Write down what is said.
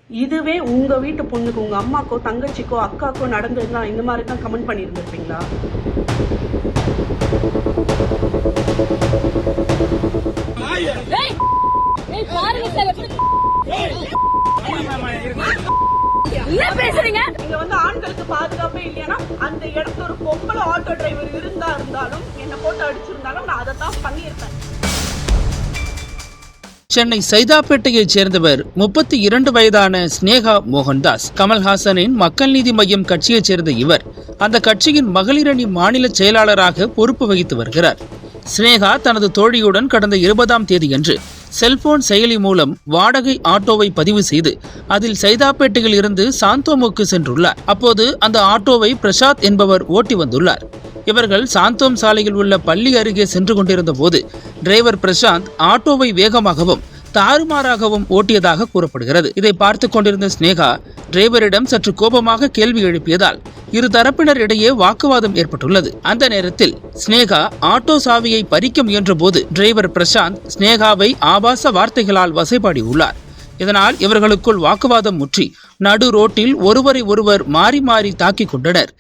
இதுவே உங்க வீட்டு பொண்ணுக்கு, உங்க அம்மாக்கோ தங்கச்சிக்கோ அக்காக்கோ நடந்ததுன்னா இந்த மாதிரி தான் கமெண்ட் பண்ணியிருந்திருப்பீங்களா? நீங்க வந்து ஆண்களுக்கு பாதுகாப்பே இல்லையா? அந்த இடத்துல ஒரு பொம்பளை ஆட்டோ டிரைவர் இருந்தாலும் என்ன போட்டு அடிச்சிருந்தாலும் நான் அதை தான் பண்ணியிருப்பேன். சென்னை சைதாப்பேட்டையைச் சேர்ந்தவர் 32 வயதான ஸ்னேகா மோகன்தாஸ். கமல்ஹாசனின் மக்கள் நீதி மய்யம் கட்சியைச் சேர்ந்த இவர் அந்த கட்சியின் மகளிரணி மாநில செயலாளராக பொறுப்பு வகித்து வருகிறார். ஸ்னேகா தனது தோழியுடன் கடந்த 20ஆம் தேதியன்று செல்போன் செயலி மூலம் வாடகை ஆட்டோவை பதிவு செய்து அதில் சைதாப்பேட்டையில் இருந்து சாந்தோமுக்கு சென்றுள்ளார். அப்போது அந்த ஆட்டோவை பிரசாத் என்பவர் ஓட்டி வந்துள்ளார். இவர்கள் சாந்தோம் சாலையில் உள்ள பள்ளி அருகே சென்று கொண்டிருந்த போது டிரைவர் பிரசாந்த் ஆட்டோவை வேகமாகவும் தாறுமாறாகவும் ஓட்டியதாக கூறப்படுகிறது. இதை பார்த்து கொண்டிருந்த ஸ்னேகா டிரைவரிடம் சற்று கோபமாக கேள்வி எழுப்பியதால் இரு தரப்பினர் இடையே வாக்குவாதம் ஏற்பட்டுள்ளது. அந்த நேரத்தில் ஸ்னேகா ஆட்டோ சாவியை பறிக்க முயன்ற போது டிரைவர் பிரசாந்த் ஸ்னேகாவை ஆபாச வார்த்தைகளால் வசைபாடி உள்ளார். இதனால் இவர்களுக்குள் வாக்குவாதம் முற்றி நடு ரோட்டில் ஒருவரை ஒருவர் மாறி மாறி தாக்கிக் கொண்டனர்.